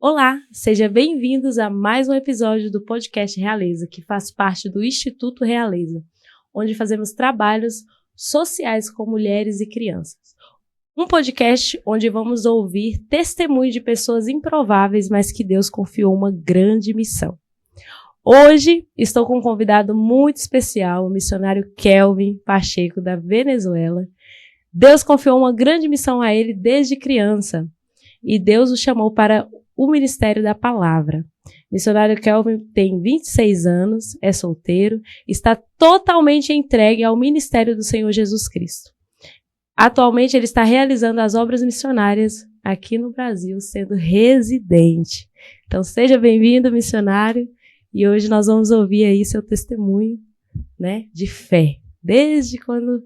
Olá, sejam bem-vindos a mais um episódio do podcast Realeza, que faz parte do Instituto Realeza, onde fazemos trabalhos sociais com mulheres e crianças. Um podcast onde vamos ouvir testemunho de pessoas improváveis, mas que Deus confiou uma grande missão. Hoje estou com um convidado muito especial, o missionário Kelvin Pacheco, da Venezuela. Deus confiou uma grande missão a ele desde criança e Deus o chamou para o Ministério da Palavra. O missionário Kelvin tem 26 anos, é solteiro, está totalmente entregue ao ministério do Senhor Jesus Cristo. Atualmente ele está realizando as obras missionárias aqui no Brasil, sendo residente. Então seja bem-vindo, missionário, e hoje nós vamos ouvir aí seu testemunho, né, de fé, desde quando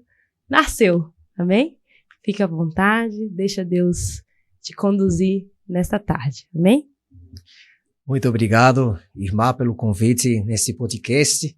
nasceu, amém? Fique à vontade, deixa Deus te conduzir nesta tarde, amém? Muito obrigado, irmã, pelo convite nesse podcast.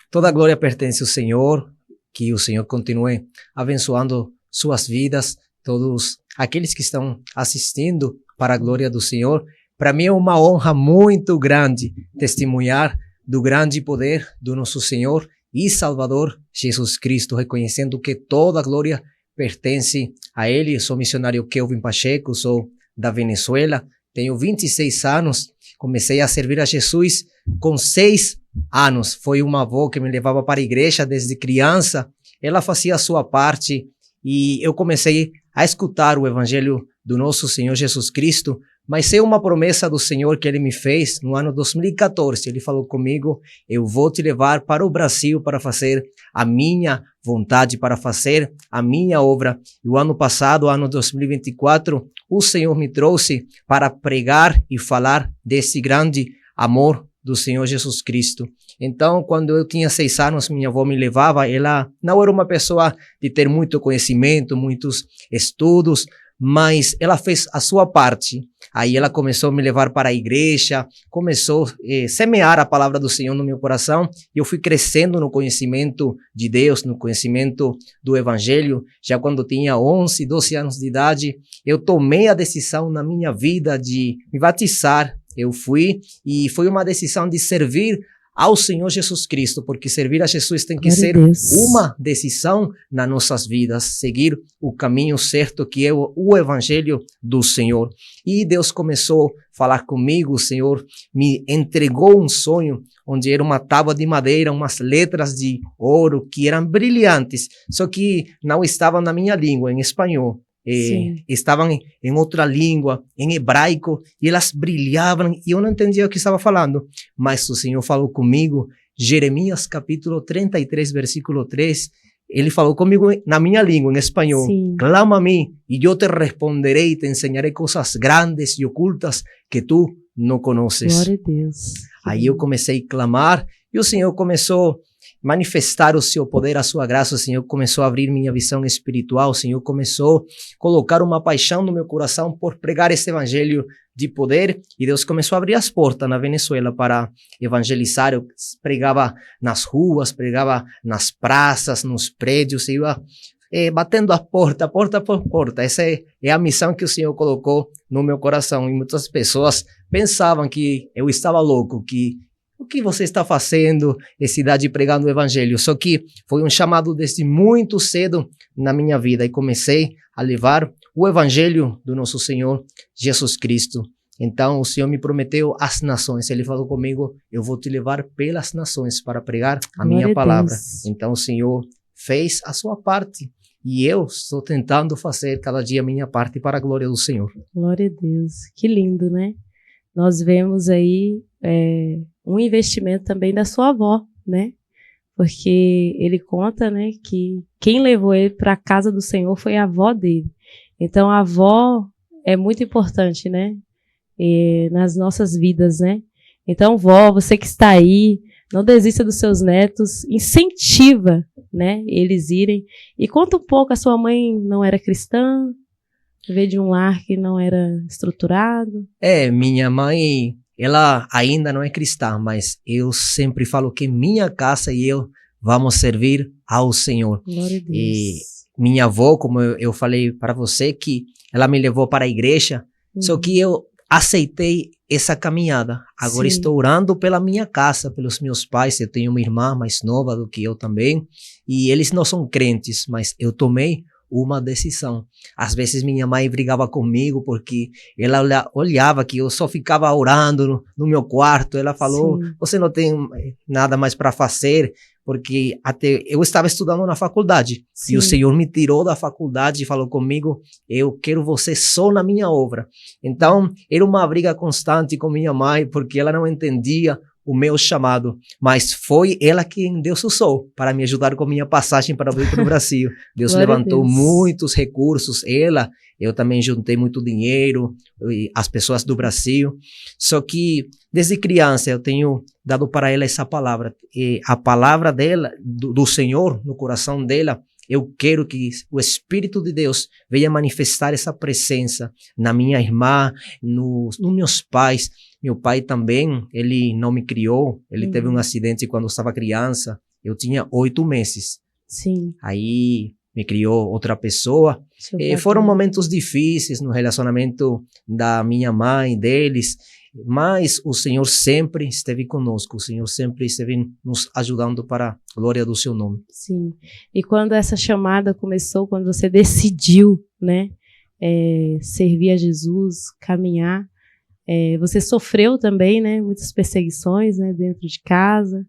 Toda a glória pertence ao Senhor, que o Senhor continue abençoando suas vidas, todos aqueles que estão assistindo para a glória do Senhor. Para mim é uma honra muito grande testemunhar do grande poder do nosso Senhor e Salvador Jesus Cristo, reconhecendo que toda a glória pertence a Ele. Eu sou missionário Kelvin Pacheco, sou da Venezuela, tenho 26 anos, comecei a servir a Jesus com 6 anos. Foi uma avó que me levava para a igreja desde criança, ela fazia a sua parte e eu comecei a escutar o evangelho do nosso Senhor Jesus Cristo, mas é uma promessa do Senhor que Ele me fez no ano 2014. Ele falou comigo, eu vou te levar para o Brasil para fazer a minha vontade, para fazer a minha obra. E o ano passado, ano 2024, o Senhor me trouxe para pregar e falar desse grande amor do Senhor Jesus Cristo. Então, quando eu tinha 6 anos, minha avó me levava. Ela não era uma pessoa de ter muito conhecimento, muitos estudos, mas ela fez a sua parte. Aí ela começou a me levar para a igreja, começou a semear a palavra do Senhor no meu coração, e eu fui crescendo no conhecimento de Deus, no conhecimento do Evangelho. Já quando tinha 11, 12 anos de idade, eu tomei a decisão na minha vida de me batizar. Eu fui, e foi uma decisão de servir ao Senhor Jesus Cristo, porque servir a Jesus tem que ser uma decisão nas nossas vidas, seguir o caminho certo que é o Evangelho do Senhor. E Deus começou a falar comigo, o Senhor me entregou um sonho, onde era uma tábua de madeira, umas letras de ouro que eram brilhantes, só que não estavam na minha língua, em espanhol. Estavam em outra língua, em hebraico, e elas brilhavam, e eu não entendia o que estava falando, mas o Senhor falou comigo. Jeremias capítulo 33, versículo 3, Ele falou comigo na minha língua, em espanhol. Sim. Clama a mim, e eu te responderei, e te ensinarei coisas grandes e ocultas que tu não conheces. Glória a Deus. Aí eu comecei a clamar, e o Senhor começou manifestar o seu poder, a sua graça. O Senhor começou a abrir minha visão espiritual. O Senhor começou a colocar uma paixão no meu coração por pregar esse evangelho de poder, e Deus começou a abrir as portas na Venezuela para evangelizar. Eu pregava nas ruas, pregava nas praças, nos prédios, eu ia batendo a porta por porta. Essa é a missão que o Senhor colocou no meu coração, e muitas pessoas pensavam que eu estava louco, que o que você está fazendo, essa idade pregando o evangelho? Só que foi um chamado desde muito cedo na minha vida, e comecei a levar o evangelho do nosso Senhor Jesus Cristo. Então o Senhor me prometeu as nações. Ele falou comigo, eu vou te levar pelas nações para pregar a minha palavra. Então o Senhor fez a sua parte, e eu estou tentando fazer cada dia a minha parte para a glória do Senhor. Glória a Deus. Que lindo, né? Nós vemos aí um investimento também da sua avó, né? Porque ele conta, né, que quem levou ele para a casa do Senhor foi a avó dele. Então a avó é muito importante, né? Nas nossas vidas, né? Então, vó, você que está aí, não desista dos seus netos, incentiva, né, eles irem. E conta um pouco, a sua mãe não era cristã? Veio de um lar que não era estruturado? Minha mãe, ela ainda não é cristã, mas eu sempre falo que minha casa e eu vamos servir ao Senhor. Glória a Deus. E minha avó, como eu falei para você, que ela me levou para a igreja, só que eu aceitei essa caminhada. Agora Sim. estou orando pela minha casa, pelos meus pais. Eu tenho uma irmã mais nova do que eu também, e eles não são crentes, mas eu tomei uma decisão. Às vezes minha mãe brigava comigo porque ela olhava que eu só ficava orando no meu quarto. Ela falou, Sim. você não tem nada mais para fazer, porque até eu estava estudando na faculdade. Sim. E o Senhor me tirou da faculdade e falou comigo, eu quero você só na minha obra. Então, era uma briga constante com minha mãe, porque ela não entendia o meu chamado, mas foi ela quem Deus usou para me ajudar com minha passagem para vir para o Brasil. Deus levantou muitos recursos, eu também juntei muito dinheiro, as pessoas do Brasil, só que desde criança eu tenho dado para ela essa palavra, e a palavra dela, do Senhor, no coração dela. Eu quero que o Espírito de Deus venha manifestar essa presença na minha irmã, nos meus pais. Meu pai também, ele não me criou, ele teve um acidente quando eu estava criança, eu tinha 8 meses. Sim. Aí me criou outra pessoa. Foram momentos difíceis no relacionamento da minha mãe, deles, mas o Senhor sempre esteve conosco, o Senhor sempre esteve nos ajudando para a glória do seu nome. Sim. E quando essa chamada começou, quando você decidiu, né, servir a Jesus, caminhar, você sofreu também, né, muitas perseguições, né, dentro de casa,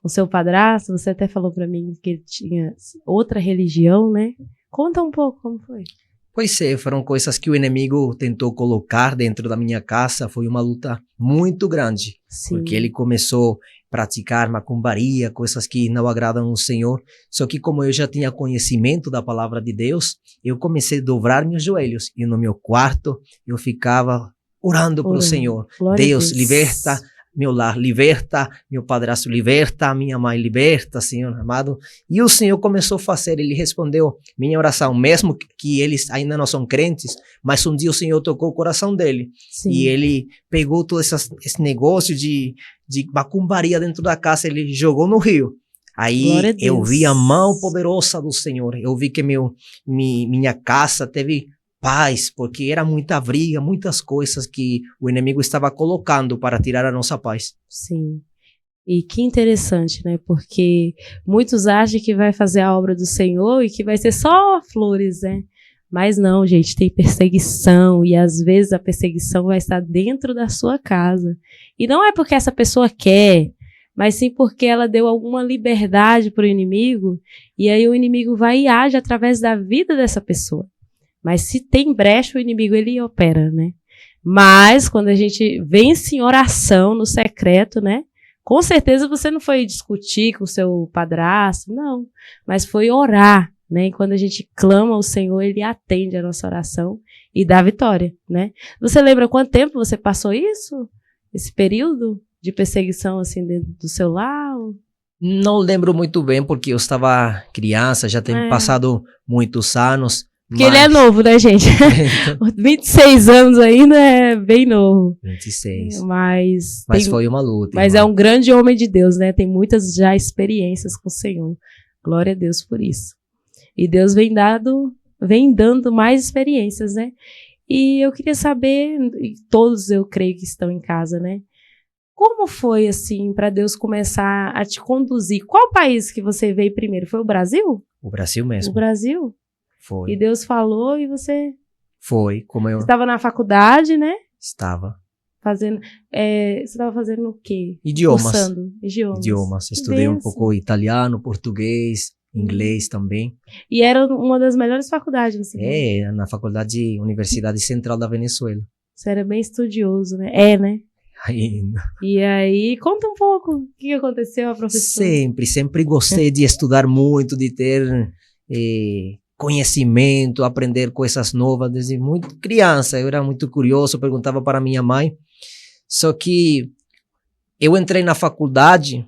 com seu padrasto. Você até falou para mim que ele tinha outra religião, né? Conta um pouco como foi. Pois é, foram coisas que o inimigo tentou colocar dentro da minha casa. Foi uma luta muito grande. Sim. Porque ele começou a praticar macumbaria, coisas que não agradam ao Senhor. Só que como eu já tinha conhecimento da palavra de Deus, eu comecei a dobrar meus joelhos. E no meu quarto, eu ficava orando para o Senhor. Deus, liberta meu lar, liberta meu padrasto, liberta minha mãe, liberta, Senhor amado. E o Senhor começou a fazer, ele respondeu minha oração, mesmo que eles ainda não são crentes, mas um dia o Senhor tocou o coração dele. Sim. E ele pegou todo esse negócio de macumbaria dentro da casa, ele jogou no rio. Aí eu vi a mão poderosa do Senhor, eu vi que minha casa teve paz, porque era muita briga, muitas coisas que o inimigo estava colocando para tirar a nossa paz. Sim. E que interessante, né? Porque muitos acham que vai fazer a obra do Senhor e que vai ser só flores, né? Mas não, gente, tem perseguição, e às vezes a perseguição vai estar dentro da sua casa. E não é porque essa pessoa quer, mas sim porque ela deu alguma liberdade para o inimigo, e aí o inimigo vai e age através da vida dessa pessoa. Mas se tem brecha, o inimigo, ele opera, né? Mas quando a gente vence em oração, no secreto, né? Com certeza você não foi discutir com o seu padrasto, não. Mas foi orar, né? E quando a gente clama ao Senhor, ele atende a nossa oração e dá vitória, né? Você lembra quanto tempo você passou isso? Esse período de perseguição, assim, dentro do seu lar? Não lembro muito bem, porque eu estava criança, já tem passado muitos anos. Porque ele é novo, né, gente? 26 anos ainda é bem novo. 26. Mas foi uma luta. Mas é um grande homem de Deus, né? Tem muitas já experiências com o Senhor. Glória a Deus por isso. E Deus vem dando mais experiências, né? E eu queria saber, e todos eu creio que estão em casa, né? Como foi, assim, para Deus começar a te conduzir? Qual país que você veio primeiro? Foi o Brasil? O Brasil mesmo. O Brasil? Foi. E Deus falou e você... Foi, como eu... Você estava na faculdade, né? Estava. Fazendo... você estava fazendo o quê? Idiomas. Cursando Idiomas. Estudei um pouco italiano, português, inglês também. E era uma das melhores faculdades, você viu? Na faculdade Universidade Central da Venezuela. Você era bem estudioso, né? Né? Ainda. E aí, conta um pouco o que aconteceu, a professora. Sempre gostei de estudar muito, de ter... conhecimento, aprender coisas novas desde muito criança. Eu era muito curioso, perguntava para minha mãe. Só que eu entrei na faculdade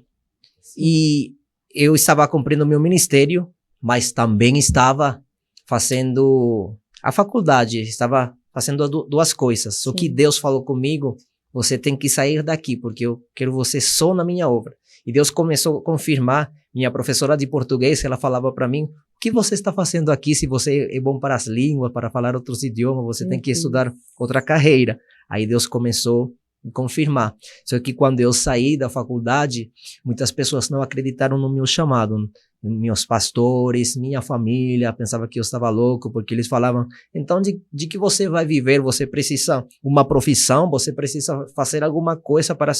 e eu estava cumprindo meu ministério, mas também estava fazendo a faculdade, estava fazendo duas coisas. Só que Deus falou comigo, você tem que sair daqui, porque eu quero você só na minha obra. E Deus começou a confirmar. Minha professora de português, ela falava para mim, o que você está fazendo aqui? Se você é bom para as línguas, para falar outros idiomas, você tem que estudar outra carreira. Aí Deus começou a confirmar. Só que quando eu saí da faculdade, muitas pessoas não acreditaram no meu chamado. Meus pastores, minha família, pensava que eu estava louco, porque eles falavam, então de que você vai viver? Você precisa uma profissão, você precisa fazer alguma coisa para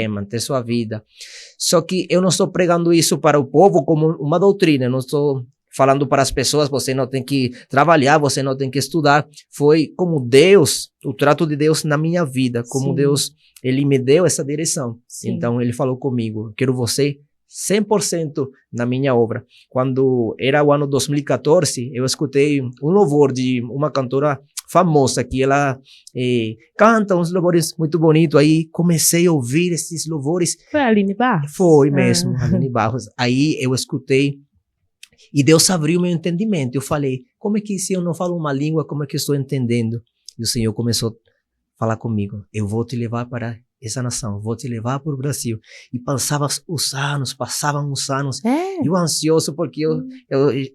manter sua vida. Só que eu não estou pregando isso para o povo como uma doutrina, eu não estou falando para as pessoas, você não tem que trabalhar, você não tem que estudar. Foi como Deus, o trato de Deus na minha vida, como Deus, ele me deu essa direção. Então ele falou comigo, quero você 100% na minha obra. Quando era o ano 2014, eu escutei um louvor de uma cantora famosa, que ela canta uns louvores muito bonitos. Aí comecei a ouvir esses louvores. Foi a Aline Barros? Foi mesmo, Aline Barros. Aí eu escutei e Deus abriu meu entendimento. Eu falei, como é que se eu não falo uma língua, como é que eu estou entendendo? E o Senhor começou a falar comigo, eu vou te levar para essa nação, vou te levar para o Brasil. E passavam os anos, eu ansioso, porque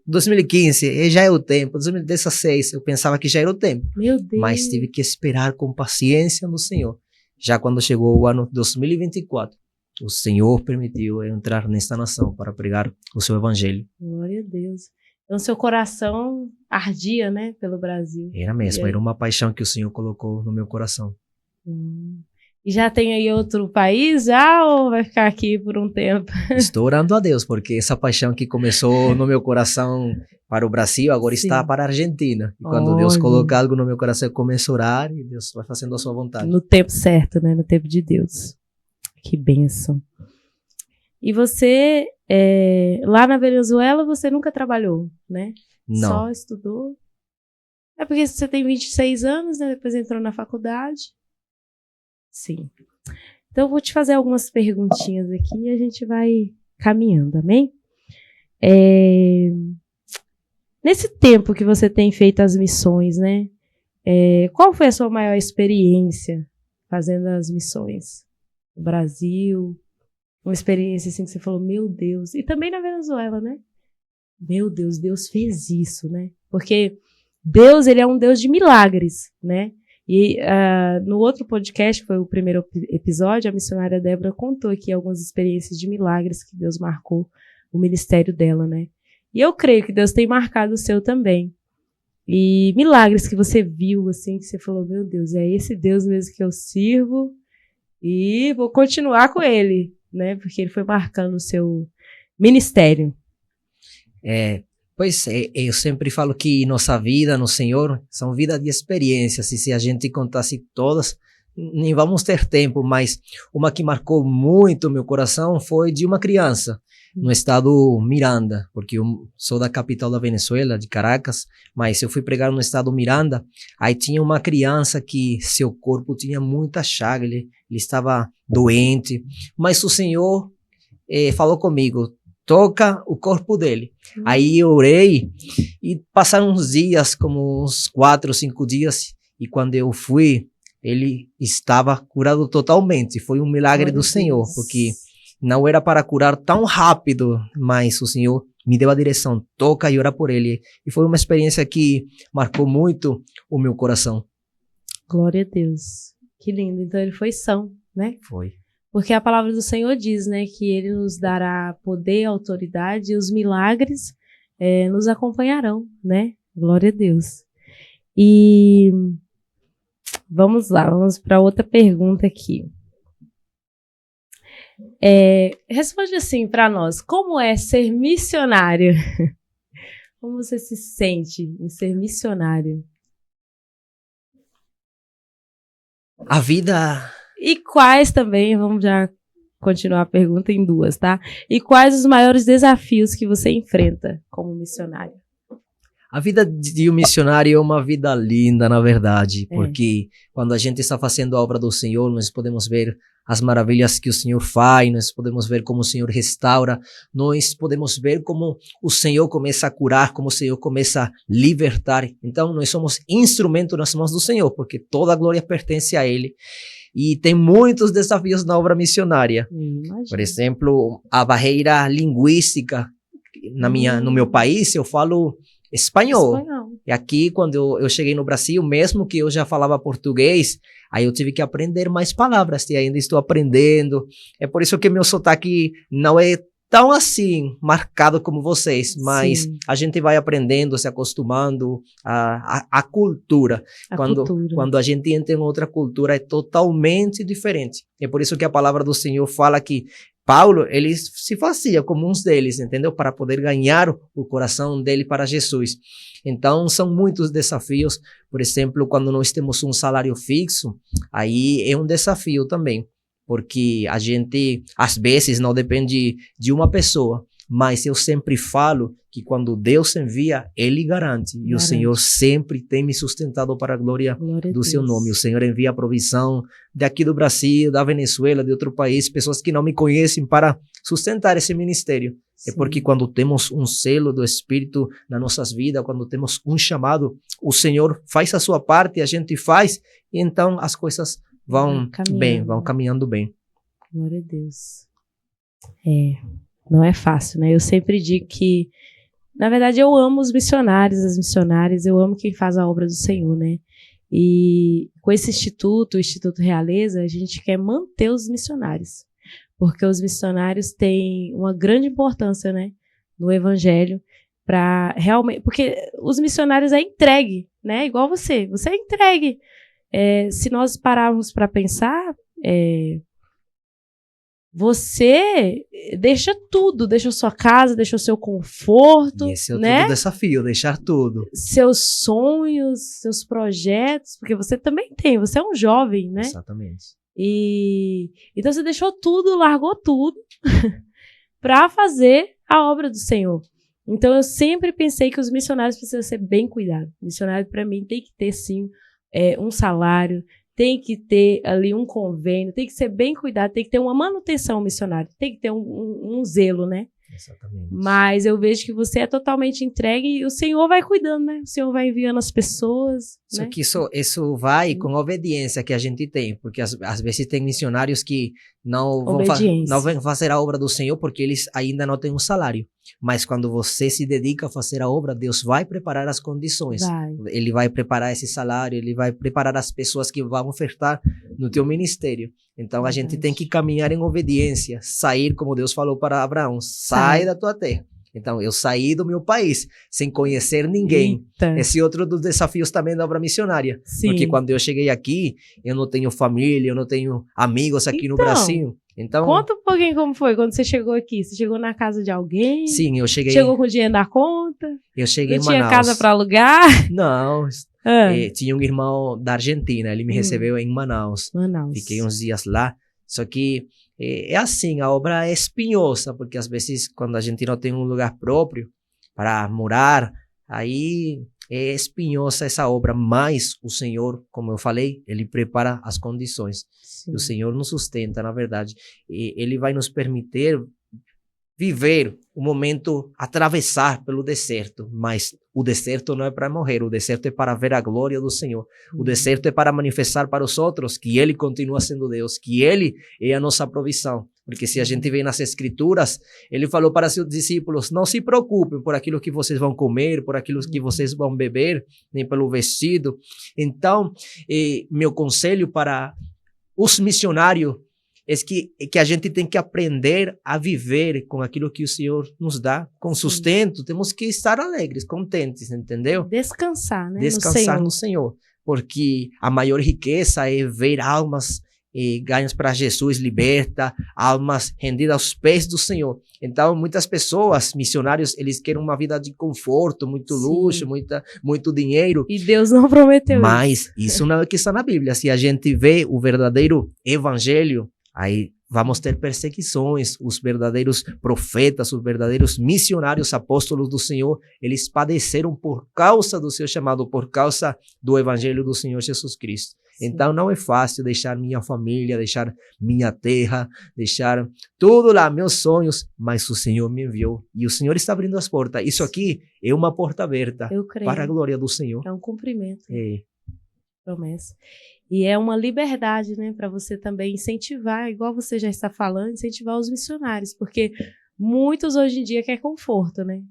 2015 já é o tempo, 2016 eu pensava que já era o tempo, meu Deus. Mas tive que esperar com paciência no Senhor. Já quando chegou o ano 2024, o Senhor permitiu eu entrar nesta nação para pregar o seu evangelho. Glória a Deus. Então seu coração ardia, né, pelo Brasil. Era mesmo, era uma paixão que o Senhor colocou no meu coração. E já tem aí outro país já, ou vai ficar aqui por um tempo? Estou orando a Deus, porque essa paixão que começou no meu coração para o Brasil, agora está para a Argentina. E quando Deus coloca algo no meu coração, eu começo a orar e Deus vai fazendo a sua vontade. No tempo certo, né? No tempo de Deus. Que bênção. E você, lá na Venezuela, você nunca trabalhou, né? Não. Só estudou? É porque você tem 26 anos, né? Depois entrou na faculdade. Sim. Então, eu vou te fazer algumas perguntinhas aqui e a gente vai caminhando, amém? Nesse tempo que você tem feito as missões, né? Qual foi a sua maior experiência fazendo as missões? No Brasil, uma experiência assim que você falou, meu Deus. E também na Venezuela, né? Meu Deus, Deus fez isso, né? Porque Deus, ele é um Deus de milagres, né? E no outro podcast, que foi o primeiro episódio, a missionária Débora contou aqui algumas experiências de milagres que Deus marcou o ministério dela, né? E eu creio que Deus tem marcado o seu também. E milagres que você viu, assim, que você falou, meu Deus, é esse Deus mesmo que eu sirvo e vou continuar com ele, né? Porque ele foi marcando o seu ministério. Pois eu sempre falo que nossa vida no Senhor são vida de experiências, e se a gente contasse todas, nem vamos ter tempo, mas uma que marcou muito meu coração foi de uma criança no estado Miranda, porque eu sou da capital da Venezuela, de Caracas, mas eu fui pregar no estado Miranda, aí tinha uma criança que seu corpo tinha muita chaga, ele estava doente, mas o Senhor falou comigo, toca o corpo dele. Aí eu orei e passaram uns dias, como uns 4 ou 5 dias, e quando eu fui, ele estava curado totalmente. Foi um milagre do Senhor, porque não era para curar tão rápido, mas o Senhor me deu a direção, toca e ora por ele. E foi uma experiência que marcou muito o meu coração. Glória a Deus. Que lindo. Então ele foi são, né? Foi. Porque a palavra do Senhor diz, né, que ele nos dará poder, autoridade, e os milagres nos acompanharão, né? Glória a Deus. E vamos lá, vamos para outra pergunta aqui. Responde assim para nós, como é ser missionário? Como você se sente em ser missionário? A vida... E quais também, vamos já continuar a pergunta em 2, tá? E quais os maiores desafios que você enfrenta como missionário? A vida de um missionário é uma vida linda, na verdade, porque quando a gente está fazendo a obra do Senhor, nós podemos ver as maravilhas que o Senhor faz, nós podemos ver como o Senhor restaura, nós podemos ver como o Senhor começa a curar, como o Senhor começa a libertar. Então, nós somos instrumento nas mãos do Senhor, porque toda a glória pertence a Ele. E tem muitos desafios na obra missionária. Por exemplo, a barreira linguística. no meu país, eu falo espanhol. Espanhol. E aqui, quando eu cheguei no Brasil, mesmo que eu já falava português, aí eu tive que aprender mais palavras, e ainda estou aprendendo. É por isso que meu sotaque não é tão assim marcado como vocês, mas Sim. a gente vai aprendendo, se acostumando à cultura. Quando a gente entra em outra cultura, é totalmente diferente. É por isso que a palavra do Senhor fala que Paulo, ele se fazia como uns deles, entendeu? Para poder ganhar o coração dele para Jesus. Então, são muitos desafios. Por exemplo, quando nós temos um salário fixo, aí é um desafio também. Porque a gente, às vezes, não depende de uma pessoa, mas eu sempre falo que quando Deus envia, Ele garante. E o Senhor sempre tem me sustentado para a glória do seu nome. O Senhor envia a provisão daqui do Brasil, da Venezuela, de outro país, pessoas que não me conhecem para sustentar esse ministério. Sim. É porque quando temos um selo do Espírito nas nossas vidas, quando temos um chamado, o Senhor faz a sua parte, a gente faz, e então as coisas vão caminhando bem. Glória a Deus. Não é fácil, né? Eu sempre digo que, na verdade, eu amo os missionários, as missionárias, eu amo quem faz a obra do Senhor, né? E com esse instituto, o Instituto Realeza, a gente quer manter os missionários, porque os missionários têm uma grande importância, né, no Evangelho, para realmente, porque os missionários é entregue, né? Igual você é entregue. Se nós pararmos para pensar, você deixa tudo, deixa sua casa, deixa o seu conforto, e esse é né? Outro desafio, deixar tudo. Seus sonhos, seus projetos, porque você também tem, você é um jovem, né? Exatamente. Então você deixou tudo, largou tudo para fazer a obra do Senhor. Então eu sempre pensei que os missionários precisam ser bem cuidados. Missionário, para mim, tem que ter, sim, um salário, tem que ter ali um convênio, tem que ser bem cuidado, tem que ter uma manutenção missionária, tem que ter um zelo, né? Exatamente. Mas eu vejo que você é totalmente entregue e o Senhor vai cuidando, né? O Senhor vai enviando as pessoas. Só né? que isso vai com a obediência que a gente tem, porque às vezes tem missionários que não vão fazer a obra do Senhor porque eles ainda não têm um salário. Mas quando você se dedica a fazer a obra, Deus vai preparar as condições. Ele vai preparar esse salário, ele vai preparar as pessoas que vão ofertar no teu ministério. Então a gente tem que caminhar em obediência, sair, como Deus falou para Abraão, sai da tua terra. Então, eu saí do meu país sem conhecer ninguém. Eita. Esse é outro dos desafios também da obra missionária. Sim. Porque quando eu cheguei aqui, eu não tenho família, eu não tenho amigos aqui no Brasil. Então, conta um pouquinho como foi quando você chegou aqui. Você chegou na casa de alguém? Sim, eu cheguei... Chegou com o dinheiro na conta? Eu cheguei em Não Manaus. tinha casa para alugar? Não. Tinha um irmão da Argentina, ele me recebeu em Manaus. Fiquei uns dias lá. Só que é assim, a obra é espinhosa, porque às vezes quando a gente não tem um lugar próprio para morar, aí é espinhosa essa obra, mas o Senhor, como eu falei, Ele prepara as condições. Sim. O Senhor nos sustenta, na verdade. E Ele vai nos permitir viver o momento, atravessar pelo deserto, mas o deserto não é para morrer, o deserto é para ver a glória do Senhor. O deserto é para manifestar para os outros que Ele continua sendo Deus, que Ele é a nossa provisão. Porque se a gente vê nas Escrituras, Ele falou para seus discípulos, não se preocupem por aquilo que vocês vão comer, por aquilo que vocês vão beber, nem pelo vestido. Então, meu conselho para os missionários é que a gente tem que aprender a viver com aquilo que o Senhor nos dá, com sustento. Temos que estar alegres, contentes, entendeu? Descansar, né? Descansar no Senhor. Porque a maior riqueza é ver almas ganhas para Jesus, liberta, almas rendidas aos pés do Senhor. Então, muitas pessoas, missionários, eles querem uma vida de conforto, muito luxo, muito dinheiro. E Deus não prometeu isso. Mas isso não é o que está na Bíblia. Se a gente vê o verdadeiro evangelho, aí vamos ter perseguições. Os verdadeiros profetas, os verdadeiros missionários, apóstolos do Senhor, eles padeceram por causa do seu chamado, por causa do evangelho do Senhor Jesus Cristo. Sim. Então não é fácil deixar minha família, deixar minha terra, deixar tudo lá, meus sonhos, mas o Senhor me enviou e o Senhor está abrindo as portas. Isso aqui é uma porta aberta para a glória do Senhor. É um cumprimento. Promessa. E é uma liberdade, né, para você também incentivar, igual você já está falando, incentivar os missionários, porque Muitos hoje em dia querem conforto, né?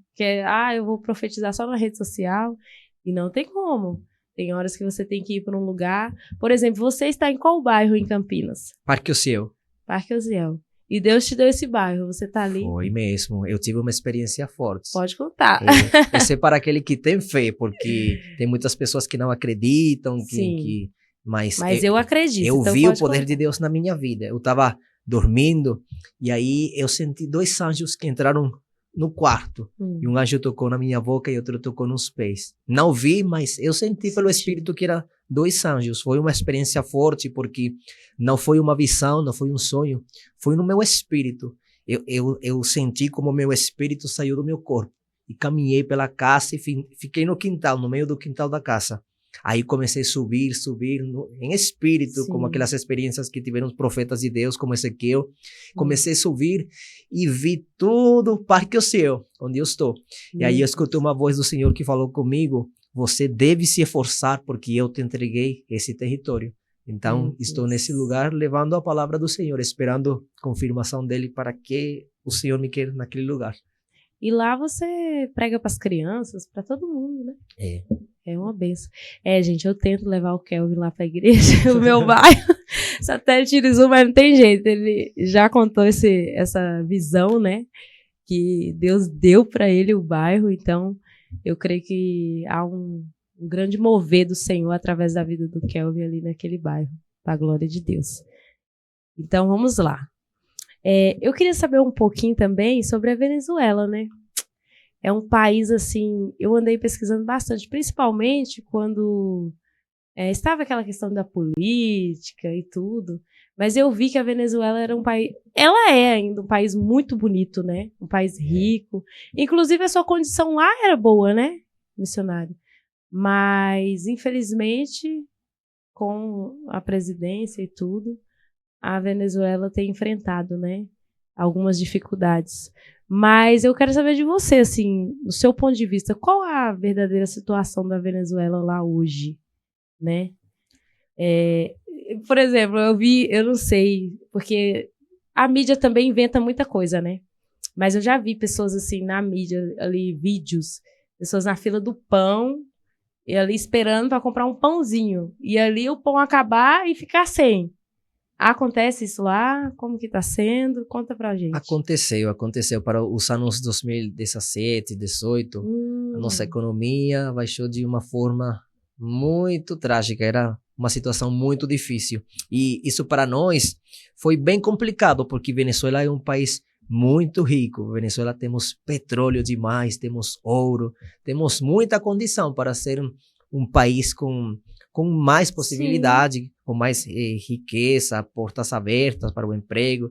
Eu vou profetizar só na rede social. E não tem como. Tem horas que você tem que ir para um lugar. Por exemplo, você está em qual bairro em Campinas? Parque Ociel. Parque Ociel. E Deus te deu esse bairro, você está ali? Foi mesmo. Eu tive uma experiência forte. Pode contar. Esse é para aquele que tem fé, porque tem muitas pessoas que não acreditam, mas eu acredito. Eu então vi o poder contar. de Deus na minha vida. Eu estava dormindo e aí eu senti 2 anjos que entraram no quarto. E um anjo tocou na minha boca e outro tocou nos pés. Não vi, mas eu senti pelo Espírito que eram 2 anjos. Foi uma experiência forte, porque não foi uma visão, não foi um sonho. Foi no meu espírito. Eu senti como meu espírito saiu do meu corpo. E caminhei pela casa e fiquei no quintal, no meio do quintal da casa. Aí comecei a subir em espírito, Sim. como aquelas experiências que tiveram os profetas de Deus, como Ezequiel. Comecei a subir e vi tudo o Parque Ociel, onde eu estou. E aí eu escutei uma voz do Senhor que falou comigo: você deve se esforçar porque eu te entreguei esse território. Então, estou nesse lugar levando a palavra do Senhor, esperando confirmação dele para que o Senhor me queira naquele lugar. E lá você prega para as crianças, para todo mundo, né? É uma benção. Gente, eu tento levar o Kelvin lá para a igreja, o meu bairro, Satélite Irizu, mas não tem jeito. Ele já contou essa visão, né? Que Deus deu para ele o bairro, então eu creio que há um grande mover do Senhor através da vida do Kelvin ali naquele bairro, para a glória de Deus. Então, vamos lá. Eu queria saber um pouquinho também sobre a Venezuela, né? É um país, assim, eu andei pesquisando bastante, principalmente quando estava aquela questão da política e tudo, mas eu vi que a Venezuela era um país, ela é ainda um país muito bonito, né? Um país rico, inclusive a sua condição lá era boa, né, missionário? Mas, infelizmente, com a presidência e tudo, a Venezuela tem enfrentado, né, algumas dificuldades. Mas eu quero saber de você, assim, do seu ponto de vista, qual a verdadeira situação da Venezuela lá hoje, né? Por exemplo, eu não sei, porque a mídia também inventa muita coisa, né? Mas eu já vi pessoas, assim, na mídia, ali, vídeos, pessoas na fila do pão, e ali esperando para comprar um pãozinho, e ali o pão acabar e ficar sem. Acontece isso lá? Como que tá sendo? Conta pra gente. Aconteceu. Para os anos 2017, 2018, a nossa economia baixou de uma forma muito trágica. Era uma situação muito difícil. E isso para nós foi bem complicado, porque Venezuela é um país muito rico. Venezuela temos petróleo demais, temos ouro, temos muita condição para ser um país com mais possibilidade, sim, com mais riqueza, portas abertas para o emprego.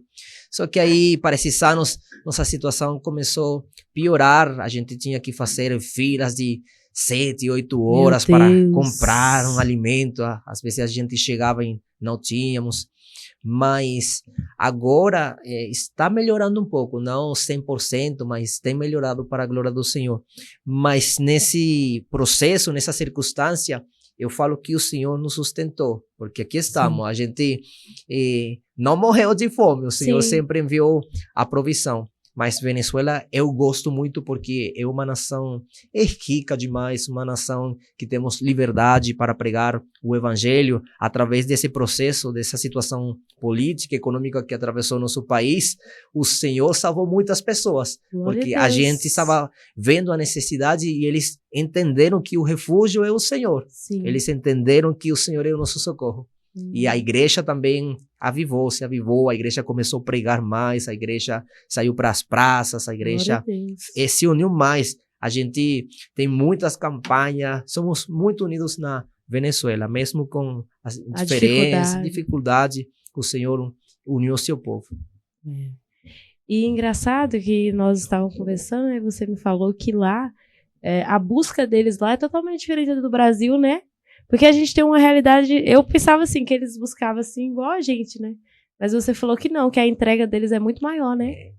Só que aí, para esses anos, nossa situação começou a piorar. A gente tinha que fazer filas de 7, 8 horas para comprar um alimento. Às vezes a gente chegava e não tínhamos. Mas agora está melhorando um pouco, não 100%, mas tem melhorado para a glória do Senhor. Mas nesse processo, nessa circunstância, eu falo que o Senhor nos sustentou, porque aqui estamos. Sim. A gente não morreu de fome, o Senhor, sim, sempre enviou a provisão. Mas Venezuela eu gosto muito porque é uma nação rica demais, uma nação que temos liberdade para pregar o evangelho através desse processo, dessa situação política e econômica que atravessou nosso país. O Senhor salvou muitas pessoas, porque a gente estava vendo a necessidade e eles entenderam que o refúgio é o Senhor. Sim. Eles entenderam que o Senhor é o nosso socorro. E a igreja também se avivou, a igreja começou a pregar mais, a igreja saiu para as praças, a igreja se uniu mais. A gente tem muitas campanhas, somos muito unidos na Venezuela, mesmo com as diferenças, dificuldade, o Senhor uniu o seu povo. E engraçado que nós estávamos conversando, e você me falou que lá, a busca deles lá é totalmente diferente do Brasil, né? Porque a gente tem uma realidade, eu pensava assim, que eles buscavam assim, igual a gente, né? Mas você falou que não, que a entrega deles é muito maior, né?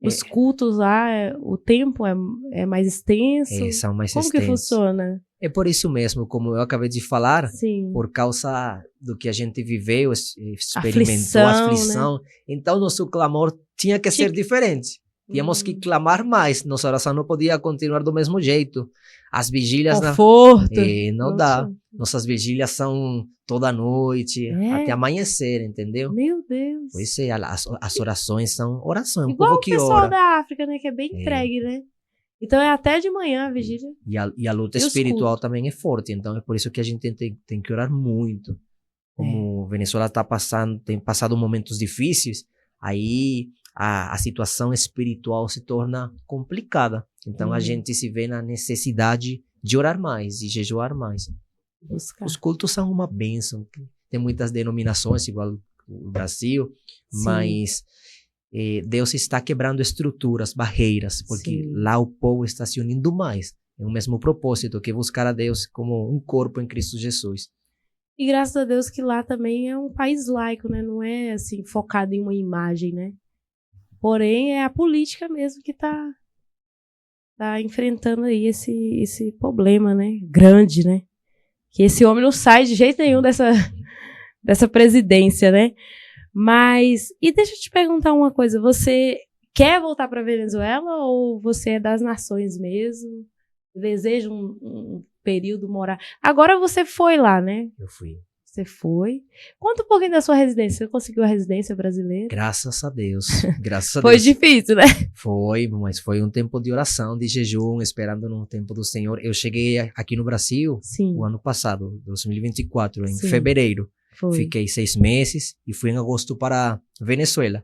Os cultos lá, o tempo é mais extenso. São mais extensos. Como que funciona? É por isso mesmo, como eu acabei de falar, sim, por causa do que a gente viveu, experimentou, a aflição. Né? Então, nosso clamor tinha que ser diferente. Tínhamos que clamar mais. Nossa oração não podia continuar do mesmo jeito. As vigílias... Conforto. Não dá. Nossas vigílias são toda noite, até amanhecer, entendeu? Meu Deus. Pois é, as orações são orações. Igual povo o que pessoal ora. da África, né? Que é bem entregue, né? Então é até de manhã a vigília. E a luta espiritual também é forte. Então é por isso que a gente tem que orar muito. Como Venezuela tem passado momentos difíceis, aí a situação espiritual se torna complicada. Então a gente se vê na necessidade de orar mais, de jejuar mais. Buscar. Os cultos são uma bênção. Tem muitas denominações, igual o Brasil, mas Deus está quebrando estruturas, barreiras, porque lá o povo está se unindo mais. É o mesmo propósito, que é buscar a Deus como um corpo em Cristo Jesus. E graças a Deus que lá também é um país laico, né? Não é assim, focado em uma imagem, né? Porém, é a política mesmo que tá enfrentando aí esse problema, né? Grande, né? Que esse homem não sai de jeito nenhum dessa presidência, né? Mas, e deixa eu te perguntar uma coisa, você quer voltar para Venezuela ou você é das nações mesmo? Deseja um período morar? Agora você foi lá, né? Eu fui. Você foi. Conta um pouquinho da sua residência. Você conseguiu a residência brasileira? Graças a Deus. Graças a Foi Deus. difícil, né? Foi, mas foi um tempo de oração, de jejum, esperando no tempo do Senhor. Eu cheguei aqui no Brasil o ano passado, 2024, em fevereiro. Foi. Fiquei 6 meses e fui em agosto para Venezuela.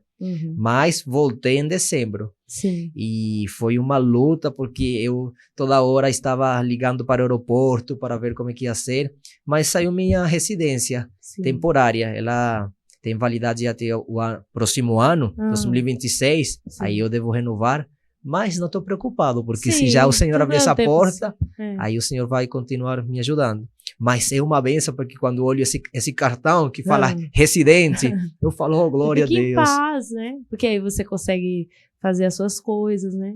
Mas voltei em dezembro. Sim. E foi uma luta, porque eu toda hora estava ligando para o aeroporto para ver como é que ia ser. Mas saiu minha residência temporária. Ela tem validade até o próximo ano, 2026. Aí eu devo renovar. Mas não estou preocupado, porque se já o Senhor abrir essa porta, aí o Senhor vai continuar me ajudando. Mas é uma benção, porque quando olho esse cartão que fala residente, eu falo, oh, glória a Deus. Fica em paz, né? Porque aí você consegue fazer as suas coisas, né?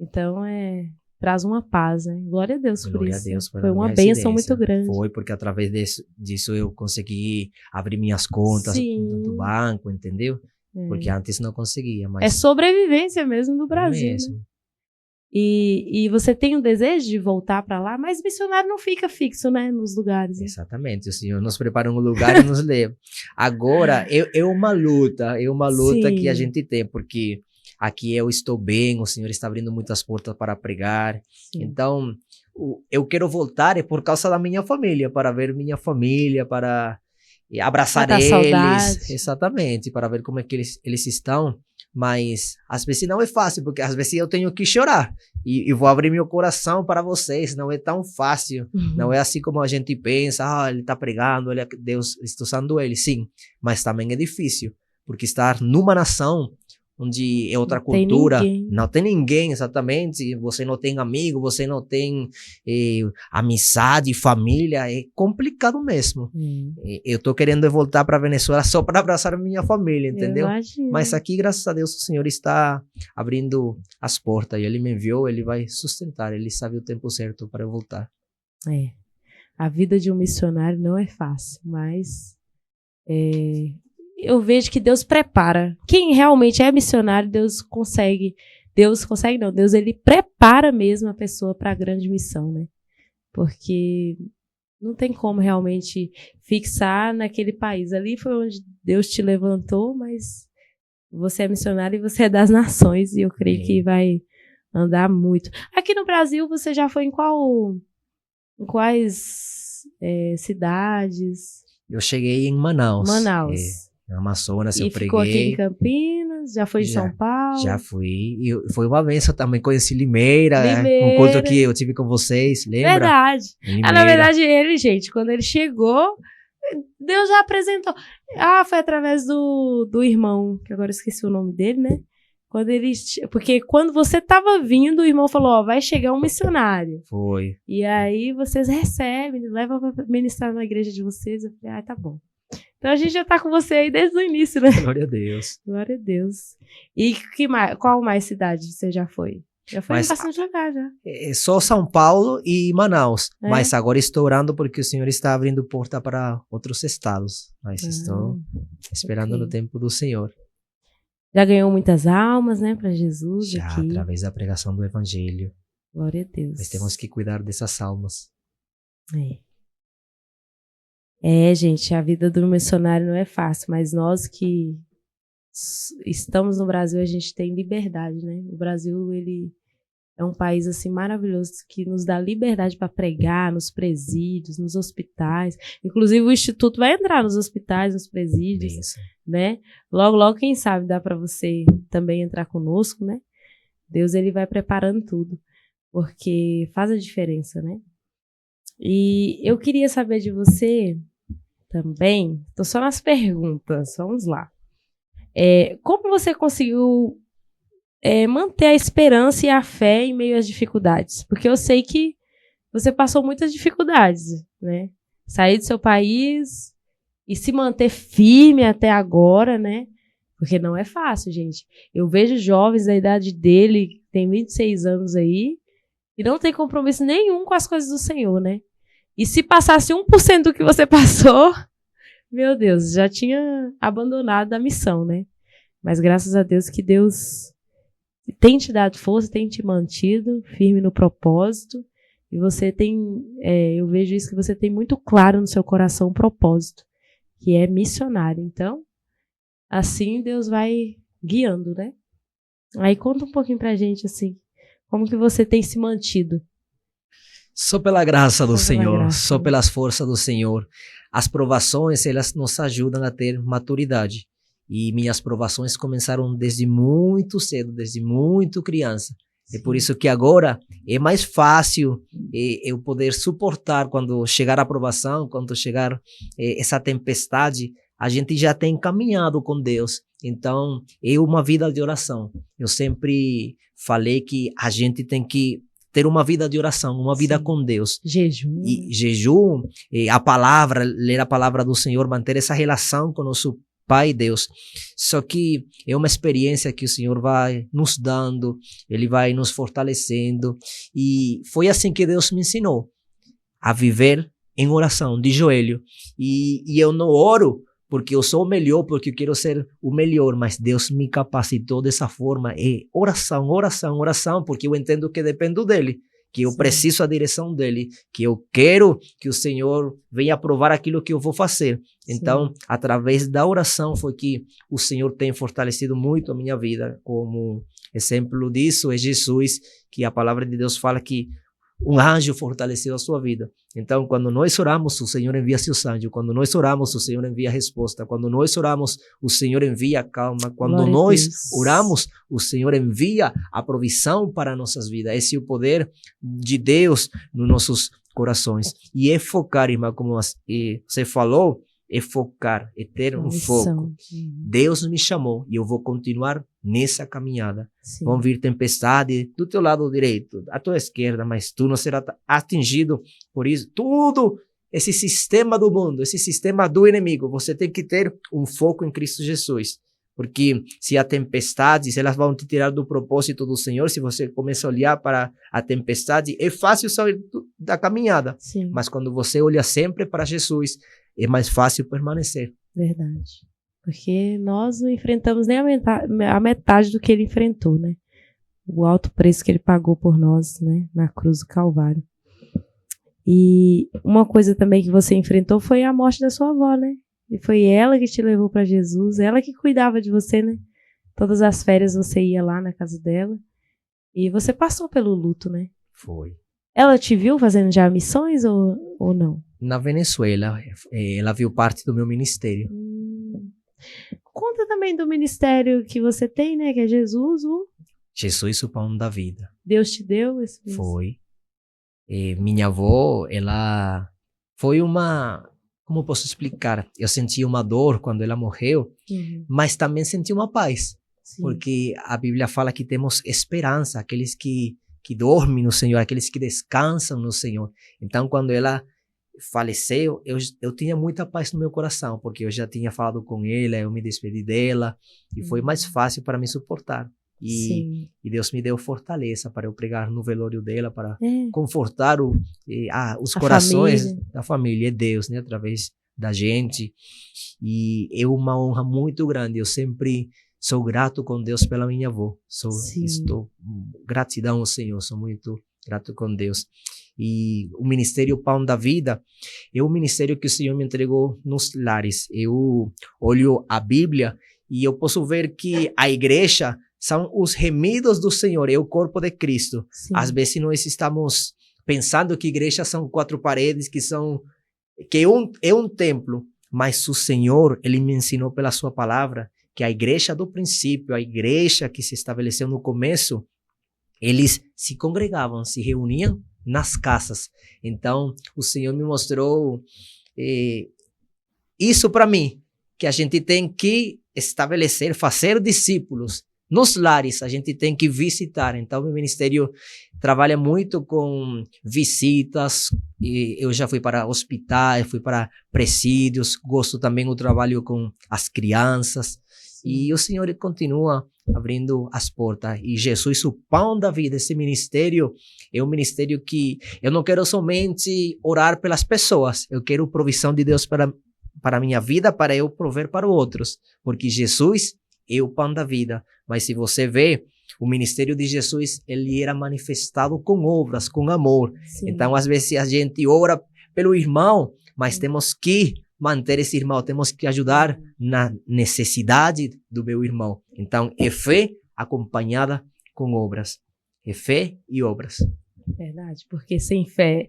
Então, traz uma paz, né? Glória a Deus por glória isso. A Deus foi uma bênção muito grande. Foi, porque através disso eu consegui abrir minhas contas do banco, entendeu? Porque antes não conseguia. Mas... é sobrevivência mesmo do Brasil. Mesmo. Né? E você tem um desejo de voltar para lá, mas missionário não fica fixo, né, nos lugares. Né? Exatamente, o Senhor nos prepara um lugar e nos leva. Agora, é uma luta que a gente tem, porque aqui eu estou bem, o Senhor está abrindo muitas portas para pregar. Então, eu quero voltar por causa da minha família, para ver minha família, para abraçar eles. Saudade. Exatamente, para ver como é que eles estão. Mas às vezes não é fácil, porque às vezes eu tenho que chorar e vou abrir meu coração para vocês. Não é tão fácil, não é assim como a gente pensa, ele está pregando, Deus está usando ele. Sim, mas também é difícil, porque estar numa nação onde é outra cultura, não tem ninguém, exatamente, você não tem amigo, você não tem amizade, família, é complicado mesmo. Eu tô querendo voltar para Venezuela só para abraçar minha família, entendeu? Mas aqui, graças a Deus, o Senhor está abrindo as portas, e Ele me enviou, Ele vai sustentar, Ele sabe o tempo certo para eu voltar. A vida de um missionário não é fácil, mas eu vejo que Deus prepara. Quem realmente é missionário, Deus ele prepara mesmo a pessoa para a grande missão, né? Porque não tem como realmente fixar naquele país. Ali foi onde Deus te levantou, mas você é missionário e você é das nações, e eu creio que vai andar muito. Aqui no Brasil, você já foi em quais cidades? Eu cheguei em Manaus. No Amazonas, eu preguei. E ficou aqui em Campinas? Já foi em São Paulo? Já fui. E foi uma benção também. Conheci Limeira. Um culto que eu tive com vocês, lembra? Verdade. Na verdade, gente, quando ele chegou, Deus já apresentou. Foi através do irmão, que agora eu esqueci o nome dele, né? Porque quando você estava vindo, o irmão falou, vai chegar um missionário. Foi. E aí vocês recebem, levam para ministrar na igreja de vocês. Eu falei, tá bom. Então a gente já tá com você aí desde o início, né? Glória a Deus. Glória a Deus. E qual mais cidade você já foi? Já foi em bastante lugar, já. Só São Paulo e Manaus. Mas agora estou orando porque o Senhor está abrindo porta para outros estados. Mas estou esperando no tempo do Senhor. Já ganhou muitas almas, né, para Jesus Já aqui. através da pregação do Evangelho. Glória a Deus. Nós temos que cuidar dessas almas. Gente, a vida do missionário não é fácil, mas nós que estamos no Brasil, a gente tem liberdade, né? O Brasil, ele é um país, assim, maravilhoso, que nos dá liberdade para pregar nos presídios, nos hospitais. Inclusive, o Instituto vai entrar nos hospitais, nos presídios, Isso. né? Logo, logo, quem sabe, dá para você também entrar conosco, né? Deus, ele vai preparando tudo, porque faz a diferença, né? E eu queria saber de você também, tô só nas perguntas, vamos lá. Como você conseguiu manter a esperança e a fé em meio às dificuldades? Porque eu sei que você passou muitas dificuldades, né? Sair do seu país e se manter firme até agora, né? Porque não é fácil, gente. Eu vejo jovens da idade dele, que tem 26 anos aí, e não tem compromisso nenhum com as coisas do Senhor, né? E se passasse 1% do que você passou, meu Deus, já tinha abandonado a missão, né? Mas graças a Deus que Deus tem te dado força, tem te mantido firme no propósito. E você tem, eu vejo isso, que você tem muito claro no seu coração um propósito, que é missionário. Então, assim Deus vai guiando, né? Aí conta um pouquinho pra gente, assim, como que você tem se mantido. Só pela graça do Só pela Senhor, graça, só né? pelas forças do Senhor. As provações, elas nos ajudam a ter maturidade. E minhas provações começaram desde muito cedo, desde muito criança. É por isso que agora é mais fácil eu poder suportar quando chegar a provação, quando chegar essa tempestade, a gente já tem caminhado com Deus. Então, é uma vida de oração. Eu sempre falei que a gente tem que ter uma vida de oração, uma vida com Deus. Jejum. E jejum, a palavra, ler a palavra do Senhor, manter essa relação com o nosso Pai Deus. Só que é uma experiência que o Senhor vai nos dando, Ele vai nos fortalecendo. E foi assim que Deus me ensinou a viver em oração, de joelho. E eu não oro porque eu sou o melhor, porque eu quero ser o melhor, mas Deus me capacitou dessa forma. É oração, oração, oração, porque eu entendo que dependo dEle, que eu preciso da direção dEle, que eu quero que o Senhor venha provar aquilo que eu vou fazer. Então, através da oração foi que o Senhor tem fortalecido muito a minha vida. Como exemplo disso é Jesus, que a palavra de Deus fala que um anjo fortaleceu a sua vida. Então, quando nós oramos, o Senhor envia seus anjos. Quando nós oramos, o Senhor envia a resposta. Quando nós oramos, o Senhor envia a calma. Quando Glória nós oramos, o Senhor envia a provisão para nossas vidas. Esse é o poder de Deus nos nossos corações. E é focar, irmã, como você falou, é focar, é ter um foco. Deus me chamou e eu vou continuar nessa caminhada. Vão vir tempestades do teu lado direito, à tua esquerda, mas tu não serás atingido por isso. Tudo esse sistema do mundo, esse sistema do inimigo, você tem que ter um foco em Cristo Jesus. Porque se há tempestades, elas vão te tirar do propósito do Senhor. Se você começa a olhar para a tempestade, é fácil sair da caminhada. Mas quando você olha sempre para Jesus, é mais fácil permanecer. Verdade. Porque nós não enfrentamos nem a metade do que ele enfrentou, né? O alto preço que ele pagou por nós, né? Na cruz do Calvário. E uma coisa também que você enfrentou foi a morte da sua avó, né? E foi ela que te levou para Jesus, ela que cuidava de você, né? Todas as férias você ia lá na casa dela. E você passou pelo luto, né? Foi. Ela te viu fazendo já missões ou não? Na Venezuela, ela viu parte do meu ministério. Conta também do ministério que você tem, né? Que é Jesus, Jesus, o pão da vida. Deus te deu esse ministério? Foi. Minha avó, ela foi uma... Como eu posso explicar? Eu senti uma dor quando ela morreu, mas também senti uma paz. Porque a Bíblia fala que temos esperança, aqueles que dormem no Senhor, aqueles que descansam no Senhor. Então, quando ela faleceu, eu tinha muita paz no meu coração, porque eu já tinha falado com ela, eu me despedi dela, e foi mais fácil para me suportar. E Deus me deu fortaleza para eu pregar no velório dela, para confortar os corações da família, Deus, né, através da gente. E é uma honra muito grande. Eu sempre sou grato com Deus pela minha avó. Sim. Estou gratidão ao Senhor, sou muito grato com Deus. E o Ministério Pão da Vida é um ministério que o Senhor me entregou nos lares. Eu olho a Bíblia e eu posso ver que a igreja são os remidos do Senhor, é o corpo de Cristo. Sim. Às vezes nós estamos pensando que igrejas são 4 paredes, que é um templo, mas o Senhor, Ele me ensinou pela sua palavra que a igreja do princípio, a igreja que se estabeleceu no começo, eles se congregavam, se reuniam nas casas. Então, o Senhor me mostrou isso para mim, que a gente tem que estabelecer, fazer discípulos. Nos lares, a gente tem que visitar. Então, o ministério trabalha muito com visitas. E eu já fui para hospitais, fui para presídios. Gosto também do trabalho com as crianças. E o Senhor continua abrindo as portas. E Jesus, o pão da vida, esse ministério é um ministério que eu não quero somente orar pelas pessoas. Eu quero provisão de Deus para a minha vida, para eu prover para outros. Porque Jesus é o pão da vida. Mas se você vê, o ministério de Jesus, ele era manifestado com obras, com amor. Sim. Então, às vezes, a gente ora pelo irmão, mas temos que manter esse irmão, temos que ajudar na necessidade do meu irmão. Então, é fé acompanhada com obras. É fé e obras. Verdade, porque sem fé,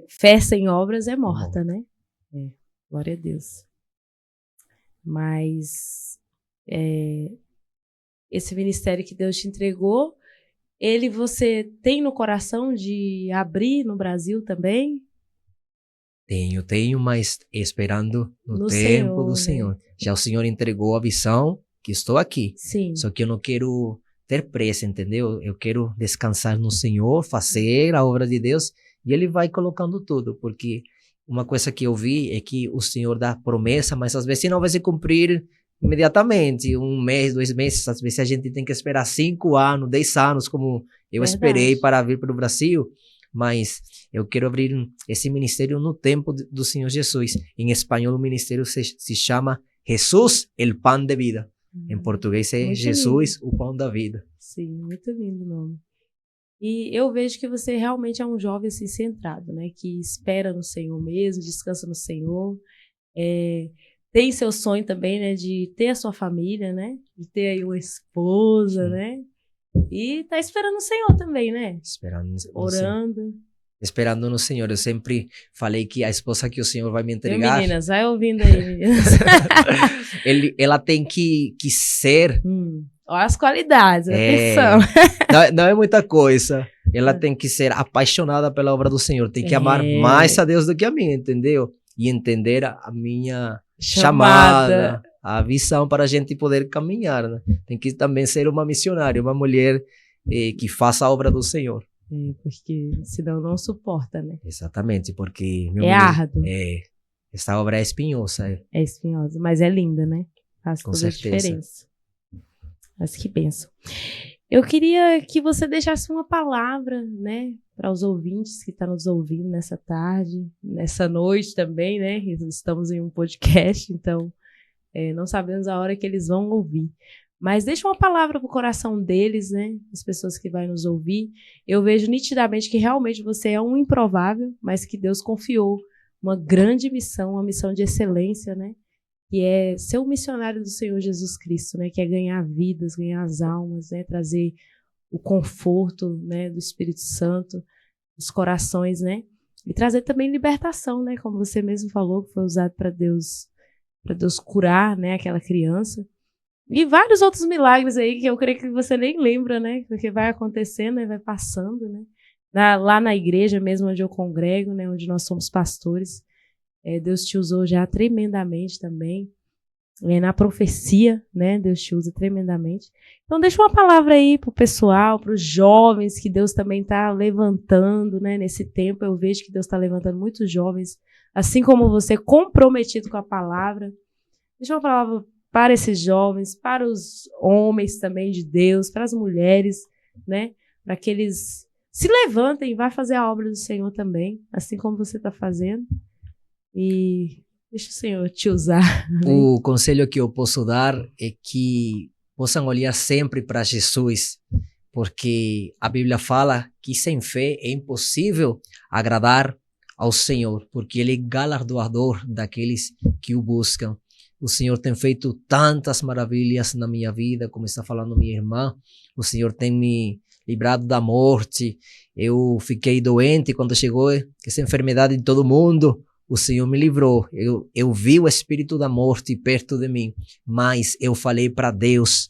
fé sem obras é morta, né? Glória a Deus. Mas esse ministério que Deus te entregou, você tem no coração de abrir no Brasil também? Tenho, mas esperando no tempo Senhor, do Senhor. Né? Já o Senhor entregou a visão que estou aqui. Sim. Só que eu não quero ter pressa, entendeu? Eu quero descansar no Senhor, fazer a obra de Deus, e Ele vai colocando tudo, porque uma coisa que eu vi é que o Senhor dá promessa, mas às vezes não vai se cumprir imediatamente, 1 mês, 2 meses. Às vezes a gente tem que esperar 5 anos, 10 anos, como eu esperei para vir para o Brasil. Mas eu quero abrir esse ministério no tempo do Senhor Jesus. Em espanhol, o ministério se chama Jesus, el pan de vida. Em português é muito Jesus, lindo. O pão da vida. Sim, muito lindo o nome. E eu vejo que você realmente é um jovem assim, centrado, né? Que espera no Senhor mesmo, descansa no Senhor. Tem seu sonho também, né? De ter a sua família, né? De ter aí uma esposa, né? E tá esperando o Senhor também, né? Esperando. Orando. Esperando no Senhor. Eu sempre falei que a esposa que o Senhor vai me entregar... Meninas, vai ouvindo aí, meninas. Ela tem que ser... Olha as qualidades, atenção. Não é muita coisa. Ela tem que ser apaixonada pela obra do Senhor. Tem que amar mais a Deus do que a mim, entendeu? E entender a minha chamada, a visão para a gente poder caminhar, né? Tem que também ser uma missionária, uma mulher que faça a obra do Senhor. Porque senão não suporta, né? Exatamente, porque... árduo. Essa obra é espinhosa. É espinhosa, mas é linda, né? Faz toda a diferença. Mas que bênção. Eu queria que você deixasse uma palavra, né? Para os ouvintes que estão nos ouvindo nessa tarde, nessa noite também, né? Estamos em um podcast, então não sabemos a hora que eles vão ouvir. Mas deixa uma palavra pro coração deles, né? As pessoas que vão nos ouvir. Eu vejo nitidamente que realmente você é um improvável, mas que Deus confiou uma grande missão, uma missão de excelência, né? Que é ser um missionário do Senhor Jesus Cristo, né? Que é ganhar vidas, ganhar as almas, né? Trazer o conforto, né? Do Espírito Santo, dos corações, né? E trazer também libertação, né? Como você mesmo falou, que foi usado para Deus curar, né? Aquela criança. E vários outros milagres aí que eu creio que você nem lembra, né? Porque vai acontecendo e vai passando, né? Lá na igreja mesmo onde eu congrego, né? Onde nós somos pastores, Deus te usou já tremendamente também. Na profecia, né? Deus te usa tremendamente. Então deixa uma palavra aí pro pessoal, pros jovens que Deus também está levantando, né? Nesse tempo eu vejo que Deus está levantando muitos jovens, assim como você, comprometido com a palavra. Deixa uma palavra para esses jovens, para os homens também de Deus, para as mulheres, né? Para que eles se levantem e vá fazer a obra do Senhor também, assim como você está fazendo. E deixa o Senhor te usar. O conselho que eu posso dar é que possam olhar sempre para Jesus, porque a Bíblia fala que sem fé é impossível agradar ao Senhor, porque Ele é galardoador daqueles que o buscam. O Senhor tem feito tantas maravilhas na minha vida, como está falando minha irmã. O Senhor tem me livrado da morte. Eu fiquei doente quando chegou essa enfermidade em todo mundo. O Senhor me livrou. Eu vi o espírito da morte perto de mim, mas eu falei para Deus,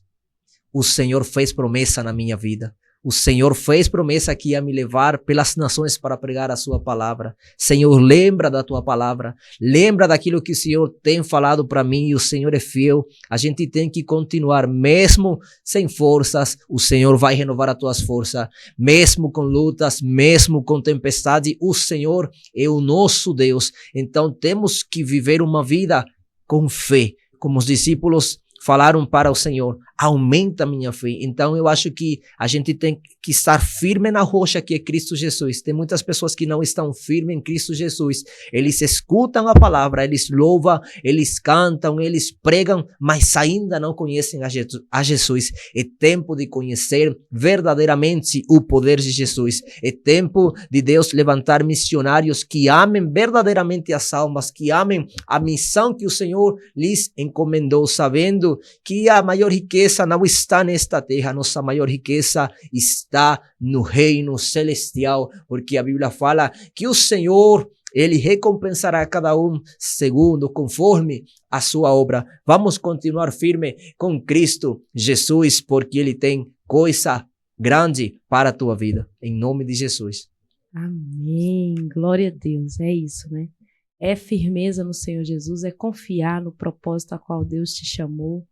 o Senhor fez promessa na minha vida. O Senhor fez promessa que ia me levar pelas nações para pregar a sua palavra. Senhor, lembra da tua palavra. Lembra daquilo que o Senhor tem falado para mim e o Senhor é fiel. A gente tem que continuar, mesmo sem forças, o Senhor vai renovar as tuas forças. Mesmo com lutas, mesmo com tempestade, o Senhor é o nosso Deus. Então temos que viver uma vida com fé, como os discípulos falaram para o Senhor, aumenta a minha fé. Então eu acho que a gente tem que estar firme na rocha que é Cristo Jesus. Tem muitas pessoas que não estão firmes em Cristo Jesus. Eles escutam a palavra, eles louvam, eles cantam, eles pregam, mas ainda não conhecem a Jesus. É tempo de conhecer verdadeiramente o poder de Jesus. É tempo de Deus levantar missionários que amem verdadeiramente as almas, que amem a missão que o Senhor lhes encomendou, sabendo que a maior riqueza não está nesta terra, nossa maior riqueza está no reino celestial, porque a Bíblia fala que o Senhor, Ele recompensará cada um segundo, conforme a sua obra. Vamos continuar firme com Cristo Jesus, porque Ele tem coisa grande para a tua vida, em nome de Jesus. Amém, glória a Deus, é isso, né? É firmeza no Senhor Jesus, é confiar no propósito a qual Deus te chamou,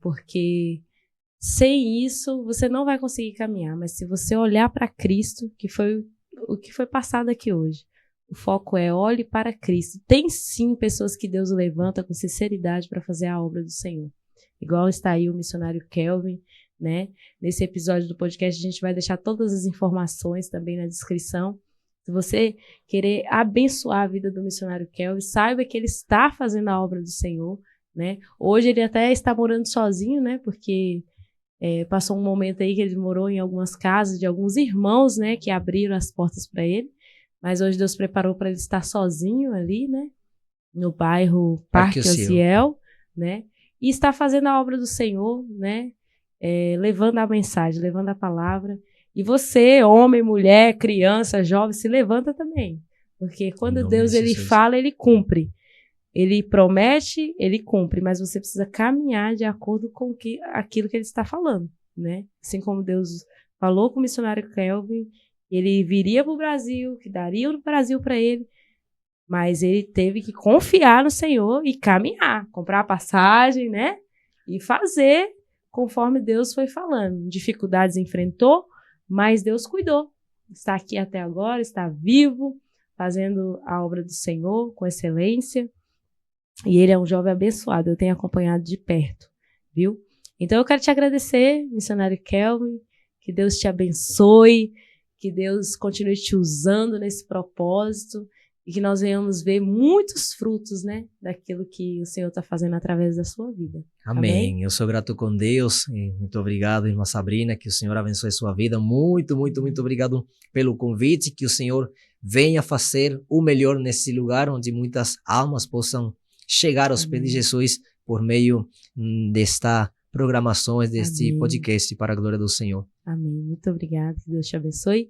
porque sem isso você não vai conseguir caminhar, mas se você olhar para Cristo, que foi o que foi passado aqui hoje, o foco é olhe para Cristo. Tem sim pessoas que Deus levanta com sinceridade para fazer a obra do Senhor, igual está aí o missionário Kelvin, né? Nesse episódio do podcast a gente vai deixar todas as informações também na descrição. Se você querer abençoar a vida do missionário Kelvin, saiba que ele está fazendo a obra do Senhor, né? Hoje ele até está morando sozinho, né? Porque passou um momento aí que ele morou em algumas casas de alguns irmãos, né? Que abriram as portas para ele. Mas hoje Deus preparou para ele estar sozinho ali, né? No bairro Parque Ociel, né? E está fazendo a obra do Senhor, né? Levando a mensagem, levando a palavra. E você, homem, mulher, criança, jovem, se levanta também. Porque quando Deus ele fala, ele cumpre. Ele promete, ele cumpre. Mas você precisa caminhar de acordo com aquilo que ele está falando, né? Assim como Deus falou com o missionário Kelvin, ele viria para o Brasil, que daria o Brasil para ele. Mas ele teve que confiar no Senhor e caminhar. Comprar a passagem, né? E fazer conforme Deus foi falando. Dificuldades enfrentou, mas Deus cuidou, está aqui até agora, está vivo, fazendo a obra do Senhor com excelência, e ele é um jovem abençoado, eu tenho acompanhado de perto, viu? Então eu quero te agradecer, missionário Kelvin, que Deus te abençoe, que Deus continue te usando nesse propósito, e que nós venhamos ver muitos frutos, né, daquilo que o Senhor está fazendo através da sua vida. Amém. Eu sou grato com Deus. Muito obrigado, irmã Sabrina, que o Senhor abençoe sua vida. Muito, muito, muito obrigado pelo convite, que o Senhor venha fazer o melhor nesse lugar, onde muitas almas possam chegar aos pés de Jesus por meio desta programações, deste podcast, para a glória do Senhor. Amém. Muito obrigada, que Deus te abençoe.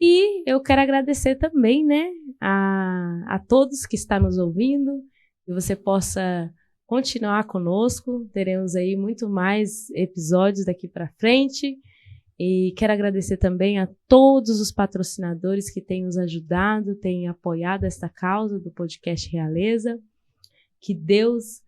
E eu quero agradecer também, né, a todos que estão nos ouvindo, que você possa continuar conosco, teremos aí muito mais episódios daqui para frente, e quero agradecer também a todos os patrocinadores que têm nos ajudado, têm apoiado esta causa do podcast Realeza, que Deus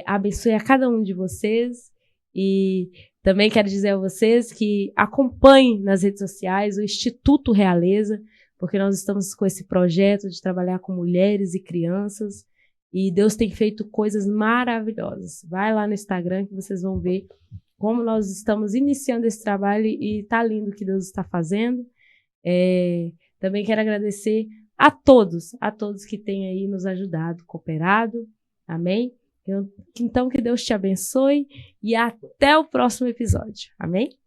abençoe a cada um de vocês, e também quero dizer a vocês que acompanhem nas redes sociais o Instituto Realeza, porque nós estamos com esse projeto de trabalhar com mulheres e crianças, e Deus tem feito coisas maravilhosas. Vai lá no Instagram que vocês vão ver como nós estamos iniciando esse trabalho e tá lindo o que Deus está fazendo. Também quero agradecer a todos que têm aí nos ajudado, cooperado, amém? Então, que Deus te abençoe e até o próximo episódio. Amém?